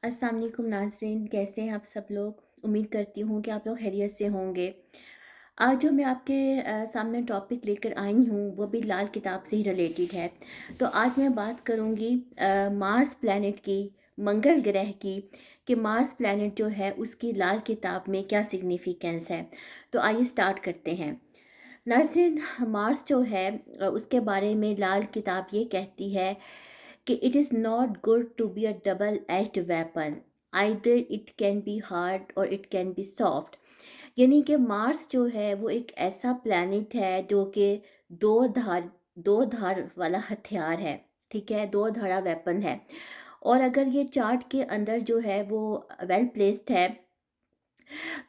अस्सलाम वालेकुम नाज़रीन, कैसे हैं आप सब लोग। उम्मीद करती हूँ कि आप लोग खैरियत से होंगे। आज जो मैं आपके सामने टॉपिक लेकर आई हूँ वो भी लाल किताब से ही रिलेटेड है। तो आज मैं बात करूँगी मार्स प्लैनेट की, मंगल ग्रह की, कि मार्स प्लैनेट जो है उसकी लाल किताब में क्या सिग्निफिकेंस है। तो आइए स्टार्ट करते हैं। नाज़रीन, मार्स जो है उसके बारे में लाल किताब ये कहती है कि it is not good to be a double edged weapon, either it can be hard और इट कैन बी सॉफ्ट। यानी कि मार्स जो है वो एक ऐसा प्लैनेट है जो कि दो धार दो धार वाला हथियार है। ठीक है, दो धारा वेपन है। और अगर ये चार्ट के अंदर जो है वो वेल प्लेस्ड है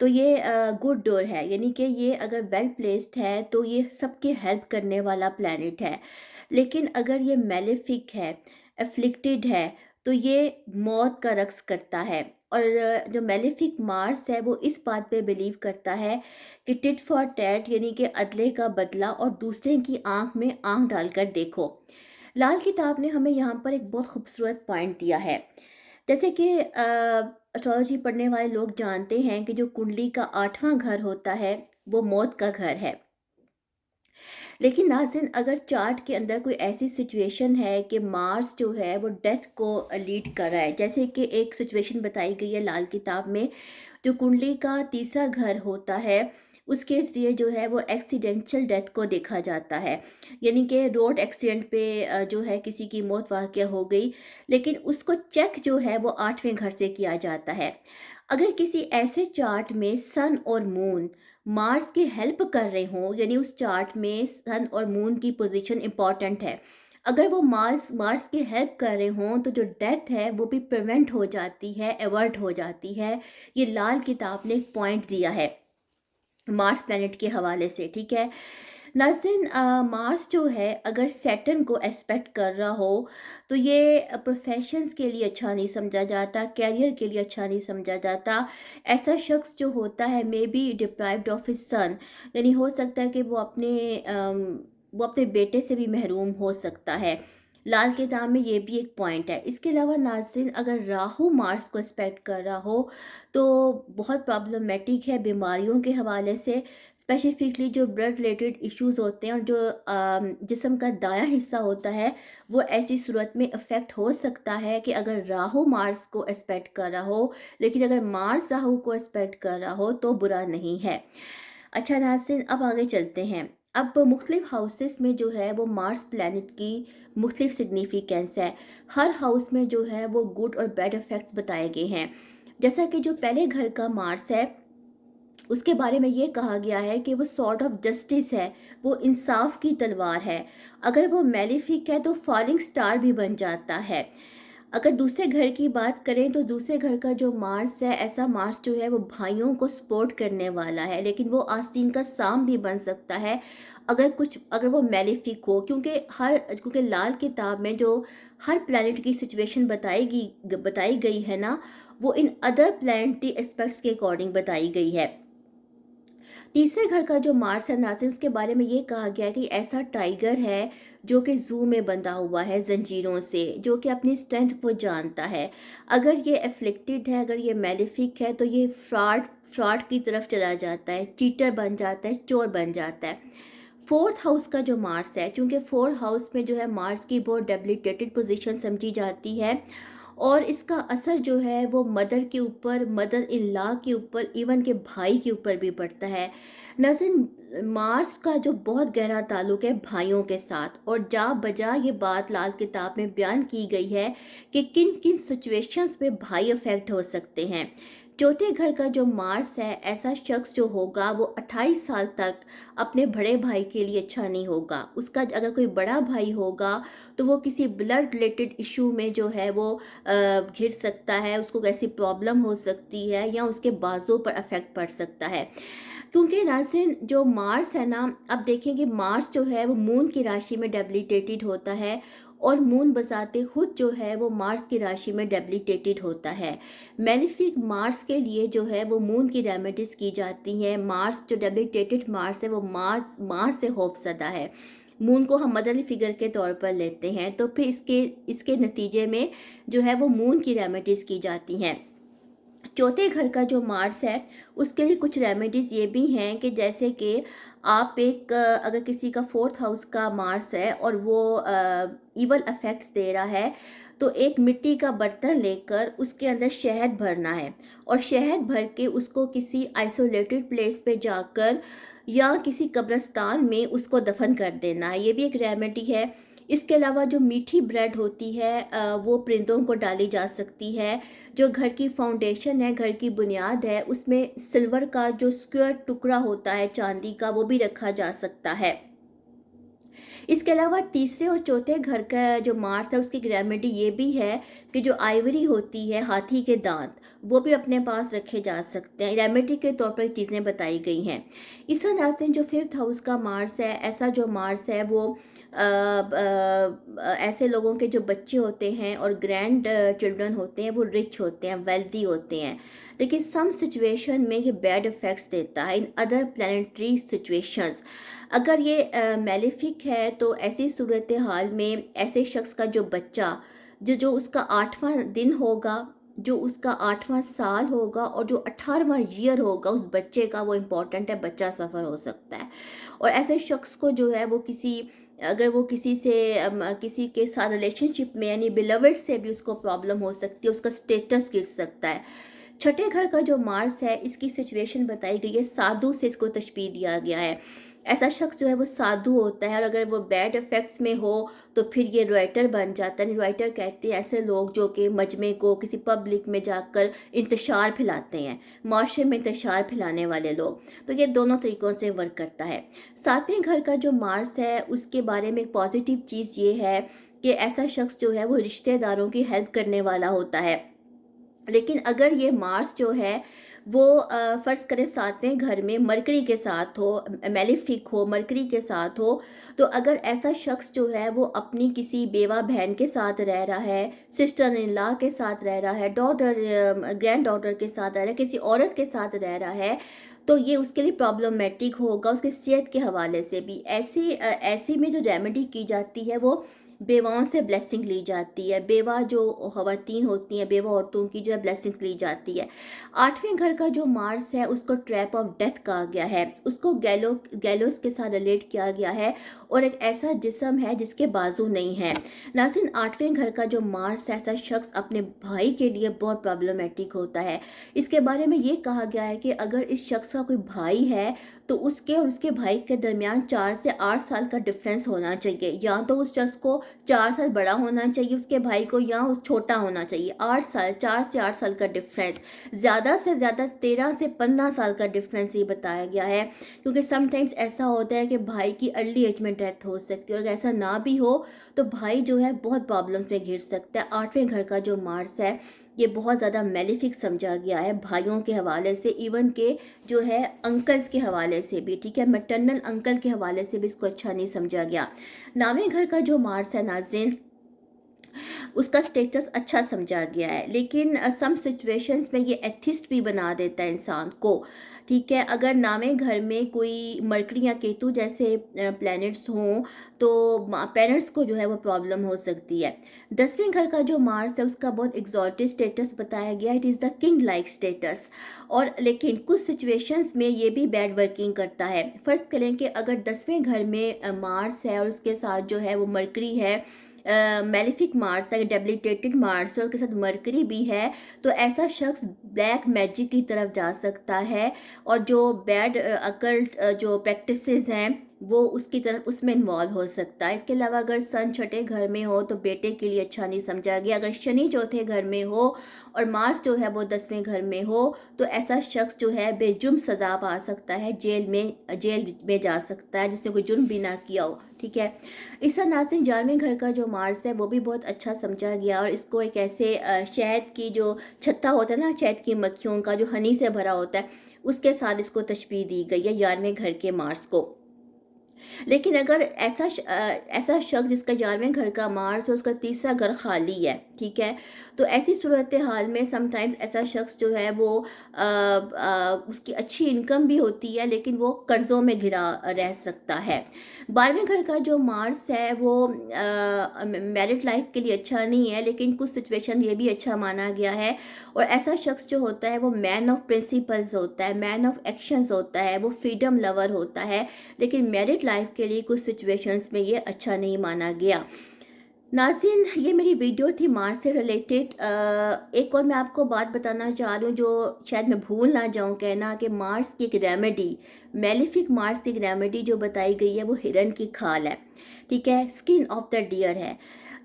तो ये गुड डोर है, यानी कि ये अगर वेल प्लेस्ड है तो ये सबकी हेल्प करने वाला प्लैनेट है। लेकिन अगर ये मेलेफिक है, अफ्लिक्टेड है, तो ये मौत का रक्स करता है। और जो मेलेफिक मार्स है वो इस बात पे बिलीव करता है कि टिट फॉर टैट, यानी कि अदले का बदला और दूसरे की आंख में आंख डालकर देखो। लाल किताब ने हमें यहाँ पर एक बहुत खूबसूरत पॉइंट दिया है। जैसे कि एस्ट्रोलॉजी पढ़ने वाले लोग जानते हैं कि जो कुंडली का 8वां घर होता है वो मौत का घर है। लेकिन नाज़रीन, अगर चार्ट के अंदर कोई ऐसी सिचुएशन है कि मार्स जो है वो डेथ को लीड कर रहा है, जैसे कि एक सिचुएशन बताई गई है लाल किताब में, जो कुंडली का तीसरा घर होता है उसके ज़रिए जो है वो एक्सीडेंशियल डेथ को देखा जाता है। यानी कि रोड एक्सीडेंट पे जो है किसी की मौत वाक़या हो गई, लेकिन उसको चेक जो है वो 8वें घर से किया जाता है। अगर किसी ऐसे चार्ट में सन और मून मार्स की हेल्प कर रहे हों, यानी उस चार्ट में सन और मून की पोजीशन इंपॉर्टेंट है, अगर वो मार्स मार्स की हेल्प कर रहे हों तो जो डेथ है वो भी प्रिवेंट हो जाती है, अवॉइड हो जाती है। ये लाल किताब ने एक पॉइंट दिया है मार्स प्लैनेट के हवाले से। ठीक है नाज़रीन, मार्स जो है अगर सैटर्न को एस्पेक्ट कर रहा हो तो ये प्रोफेशंस के लिए अच्छा नहीं समझा जाता, कैरियर के लिए अच्छा नहीं समझा जाता। ऐसा शख्स जो होता है may be deprived of his son, यानी हो सकता है कि वो अपने बेटे से भी महरूम हो सकता है। लाल किताब में ये भी एक पॉइंट है। इसके अलावा नाज़रीन, अगर राहु मार्स को एस्पेक्ट कर रहा हो तो बहुत प्रॉब्लमेटिक है बीमारियों के हवाले से। स्पेसिफिकली जो ब्लड रिलेटेड इश्यूज़ होते हैं और जो जिस्म का दायां हिस्सा होता है वो ऐसी सूरत में अफेक्ट हो सकता है कि अगर राहु मार्स को एस्पेक्ट कर रहा हो। लेकिन अगर मार्स राहु को एस्पेक्ट कर रहा हो तो बुरा नहीं है। अच्छा नाज़रीन, अब आगे चलते हैं। अब मुख्तलिफ हाउसेस में जो है वो मार्स प्लैनेट की मुख्तलिफ सिग्निफिकेंस है। हर हाउस में जो है वो गुड और बैड इफ़ेक्ट्स बताए गए हैं। जैसा कि जो पहले घर का मार्स है उसके बारे में ये कहा गया है कि वो सॉर्ट ऑफ जस्टिस है, वो इंसाफ की तलवार है। अगर वो मेलिफिक है तो फॉलिंग स्टार भी बन जाता है। अगर दूसरे घर की बात करें तो दूसरे घर का जो मार्स है, ऐसा मार्स जो है वो भाइयों को सपोर्ट करने वाला है, लेकिन वो आस्तीन का साम भी बन सकता है अगर वो मेलिफिक हो। क्योंकि लाल किताब में जो हर प्लैनेट की सिचुएशन बताई गई है ना, वो इन अदर प्लैनेटरी एस्पेक्ट्स के अकॉर्डिंग बताई गई है। तीसरे घर का जो मार्स है नाज़रीन, उसके बारे में ये कहा गया है कि ऐसा टाइगर है जो कि ज़ू में बंधा हुआ है जंजीरों से, जो कि अपनी स्ट्रेंथ को जानता है। अगर ये एफ्लिक्टेड है, अगर ये मेलिफिक है तो ये फ्रॉड की तरफ चला जाता है, चीटर बन जाता है, चोर बन जाता है। फोर्थ हाउस का जो मार्स है, क्योंकि फोर्थ हाउस में जो है मार्स की बहुत डेबिलिटेटेड पोजीशन समझी जाती है और इसका असर जो है वो मदर के ऊपर, मदर इन लॉ के ऊपर, इवन के भाई के ऊपर भी पड़ता है। नज़र मार्स का जो बहुत गहरा ताल्लुक है भाइयों के साथ, और जा बजा ये बात लाल किताब में बयान की गई है कि किन किन सिचुएशंस में भाई अफेक्ट हो सकते हैं। चौथे घर का जो मार्स है, ऐसा शख्स जो होगा वो 28 साल तक अपने बड़े भाई के लिए अच्छा नहीं होगा। उसका अगर कोई बड़ा भाई होगा तो वो किसी ब्लड रिलेटेड इशू में जो है वो घिर सकता है, उसको कैसी प्रॉब्लम हो सकती है या उसके बाजों पर अफेक्ट पड़ सकता है। क्योंकि नाज़रीन, जो मार्स है ना, अब देखेंगे मार्स जो है वो मून की राशि में डेबिलिटेटेड होता है और मून बजाते खुद जो है वो मार्स की राशि में डेबिलिटेटेड होता है। मेलिफिक मार्स के लिए जो है वो मून की रेमेडीज की जाती हैं। मार्स जो डेबिलिटेटेड मार्स है वो मार्स मार्स से खौफजदा है। मून को हम मदरली फिगर के तौर पर लेते हैं, तो फिर इसके इसके नतीजे में जो है वो मून की रेमेडीज़ की जाती हैं। चौथे घर का जो मार्स है उसके लिए कुछ रेमेडीज़ ये भी हैं कि जैसे कि आप एक अगर किसी का फोर्थ हाउस का मार्स है और वो इवल इफेक्ट्स दे रहा है, तो एक मिट्टी का बर्तन लेकर उसके अंदर शहद भरना है और शहद भर के उसको किसी आइसोलेटेड प्लेस पे जाकर या किसी कब्रिस्तान में उसको दफन कर देना है। ये भी एक रेमेडी है। इसके अलावा जो मीठी ब्रेड होती है वो परिंदों को डाली जा सकती है। जो घर की फाउंडेशन है, घर की बुनियाद है, उसमें सिल्वर का जो स्क्वायर टुकड़ा होता है चांदी का, वो भी रखा जा सकता है। इसके अलावा तीसरे और चौथे घर का जो मार्स है उसकी एक रेमेडी ये भी है कि जो आइवरी होती है, हाथी के दांत, वो भी अपने पास रखे जा सकते हैं। रेमेडी के तौर पर चीज़ें बताई गई हैं। इस तरह से जो फिफ्थ हाउस का मार्स है, ऐसा जो मार्स है वो ऐसे लोगों के जो बच्चे होते हैं और ग्रैंड चिल्ड्रन होते हैं वो रिच होते हैं, वेल्दी होते हैं। लेकिन सम सिचुएशन में ये बैड इफ़ेक्ट्स देता है इन अदर प्लानिटरी सिचुएशंस। अगर ये मेलेफिक है तो ऐसी सूरत हाल में ऐसे शख्स का जो बच्चा जो जो उसका 8वां दिन होगा, जो उसका 8वां साल होगा और जो 18वां ईयर होगा उस बच्चे का, वो इम्पॉर्टेंट है, बच्चा सफ़र हो सकता है। और ऐसे शख्स को जो है वो अगर वो किसी से किसी के साथ रिलेशनशिप में यानी बिलवर्ड से भी उसको प्रॉब्लम हो सकती है, उसका स्टेटस गिर सकता है। छठे घर का जो मार्स है इसकी सिचुएशन बताई गई है, साधु से इसको तशबीह दिया गया है। ऐसा शख्स जो है वो साधु होता है और अगर वो बैड इफ़ेक्ट्स में हो तो फिर ये राइटर बन जाता है। राइटर कहते हैं ऐसे लोग जो कि मजमे को किसी पब्लिक में जाकर इंतशार फैलाते हैं, माशरे में इंतशार फैलाने वाले लोग। तो ये दोनों तरीक़ों से वर्क करता है। सातवें घर का जो मार्स है उसके बारे में एक पॉजिटिव चीज़ ये है कि ऐसा शख्स जो है वो रिश्तेदारों की हेल्प करने वाला होता है। लेकिन अगर ये मार्स जो है वो फ़र्ज़ करें सातवें घर में मरकरी के साथ हो, मेलेफिक हो, मरकरी के साथ हो, तो अगर ऐसा शख्स जो है वो अपनी किसी बेवा बहन के साथ रह रहा है, सिस्टर इन लॉ के साथ रह रहा है, ग्रैंड डॉटर के साथ रह रहा है, किसी औरत के साथ रह रहा है, तो ये उसके लिए प्रॉब्लमेटिक होगा उसके सेहत के हवाले से भी। ऐसी में जो रेमेडी की जाती है वो बेवाओं से ब्लेसिंग ली जाती है। बेवा जो ख़वातीन होती हैं, बेवा औरतों की जो है ब्लेसिंग्स ली जाती है। आठवें घर का जो मार्स है उसको ट्रैप ऑफ डेथ कहा गया है, उसको गैलोस के साथ रिलेट किया गया है और एक ऐसा जिस्म है जिसके बाजू नहीं है। नाज़रीन, आठवें घर का जो मार्स है ऐसा शख्स अपने भाई के लिए बहुत प्रॉब्लमेटिक होता है। इसके बारे में ये कहा गया है कि अगर इस शख्स का कोई भाई है तो उसके और उसके भाई के दरमियान 4 से 8 साल का डिफरेंस होना चाहिए। या तो उस शख्स को 4 साल बड़ा होना चाहिए उसके भाई को, या उस छोटा होना चाहिए। 8 साल, 4 से 8 साल का डिफरेंस, ज़्यादा से ज़्यादा 13 से 15 साल का डिफरेंस ये बताया गया है। क्योंकि समटाइम्स ऐसा होता है कि भाई की अर्ली एज में डेथ हो सकती है और अगर ऐसा ना भी हो तो भाई जो है बहुत प्रॉब्लम्स में घिर सकता है। आठवें घर का जो मार्स है ये बहुत ज़्यादा मेलेफिक समझा गया है भाइयों के हवाले से, इवन के जो है अंकल्स के हवाले से भी, ठीक है, मैटरनल अंकल के हवाले से भी इसको अच्छा नहीं समझा गया। नावें घर का जो मार्स है नाज़रीन, उसका स्टेटस अच्छा समझा गया है, लेकिन सम सिचुएशंस में ये एथिस्ट भी बना देता है इंसान को, ठीक है। अगर नावें घर में कोई मरकरी या केतु जैसे प्लैनेट्स हों तो पेरेंट्स को जो है वो प्रॉब्लम हो सकती है। 10वें घर का जो मार्स है उसका बहुत एग्जॉल्टेड स्टेटस बताया गया, it is the king like status. और लेकिन कुछ सिचुएशंस में ये भी बैड वर्किंग करता है। फ़र्ज़ करें कि अगर 10वें घर में मार्स है और उसके साथ जो है वो मरकरी है, मेलेफिक मार्स है, डेबिलिटेटेड मार्स है और उसके साथ मरकरी भी है, तो ऐसा शख्स ब्लैक मैजिक की तरफ जा सकता है और जो बैड अकल्ट जो प्रैक्टिसेस हैं वो उसकी तरफ उसमें इन्वॉल्व हो सकता है। इसके अलावा अगर सन छठे घर में हो तो बेटे के लिए अच्छा नहीं समझा गया। अगर शनि चौथे घर में हो और मार्स जो है वो 10वें घर में हो तो ऐसा शख्स जो है बेजुर्म सज़ा पा सकता है, जेल में जा सकता है जिसने कोई जुर्म भी ना किया हो, ठीक है। इस तरह नाज़रीन 11वें घर का जो मार्स है वो भी बहुत अच्छा समझा गया और इसको एक ऐसे शहद की जो छत्ता होता है ना, शहद की मक्खियों का जो हनी से भरा होता है, उसके साथ इसको तशबीह दी गई है 11वें घर के मार्स को। लेकिन अगर ऐसा शख्स जिसका 11वें घर का मार्स है उसका तीसरा घर खाली है, ठीक है, तो ऐसी सूरत हाल में समटाइम्स ऐसा शख्स जो है वो उसकी अच्छी इनकम भी होती है लेकिन वो कर्ज़ों में घिरा रह सकता है। 12वें घर का जो मार्स है वो मैरिड लाइफ के लिए अच्छा नहीं है, लेकिन कुछ सिचुएशन ये भी अच्छा माना गया है। और ऐसा शख्स जो होता है वो मैन ऑफ प्रिंसिपल्स होता है, मैन ऑफ एक्शंस होता है, वो फ्रीडम लवर होता है, लेकिन मैरिड लाइफ के लिए कुछ सिचुएशंस में ये अच्छा नहीं माना गया। नाज़रीन, ये मेरी वीडियो थी मार्स से रिलेटेड। एक और मैं आपको बात बताना चाह रही हूँ जो शायद मैं भूल ना जाऊँ कहना, कि मार्स की एक रेमेडी, मेलिफिक मार्स की एक रेमेडी जो बताई गई है वो हिरन की खाल है, ठीक है, स्किन ऑफ द डियर है।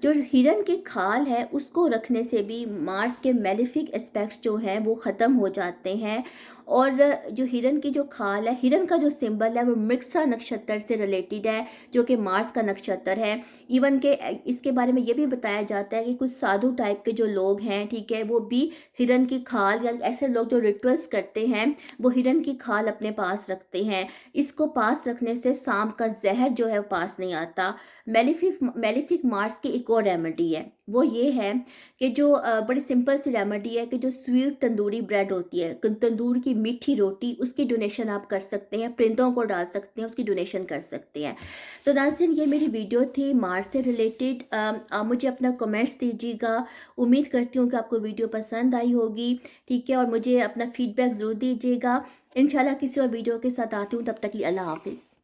जो हिरन की खाल है उसको रखने से भी मार्स के मेलिफिक एस्पेक्ट्स जो हैं वो ख़त्म हो जाते हैं। और जो हिरन की जो खाल है, हिरन का जो सिंबल है वो मृगसा नक्षत्र से रिलेटेड है, जो कि मार्स का नक्षत्र है। इवन के इसके बारे में ये भी बताया जाता है कि कुछ साधु टाइप के जो लोग हैं, ठीक है, वो भी हिरन की खाल, या ऐसे लोग जो रिचुअल्स करते हैं वो हिरन की खाल अपने पास रखते हैं। इसको पास रखने से सांप का जहर जो है वो पास नहीं आता। मेलिफिक मार्स की एक और रेमेडी है, वो ये है कि जो बड़ी सिंपल सी रेमेडी है कि जो स्वीट तंदूरी ब्रेड होती है, तंदूर की मीठी रोटी, उसकी डोनेशन आप कर सकते हैं, परिंदों को डाल सकते हैं, उसकी डोनेशन कर सकते हैं। तो नाज़रीन, ये मेरी वीडियो थी मार्स से रिलेटेड। आप मुझे अपना कमेंट्स दीजिएगा। उम्मीद करती हूँ कि आपको वीडियो पसंद आई होगी, ठीक है, और मुझे अपना फीडबैक ज़रूर दीजिएगा। इंशाल्लाह किसी और वीडियो के साथ आती हूँ, तब तक के लिए अल्लाह हाफिज़।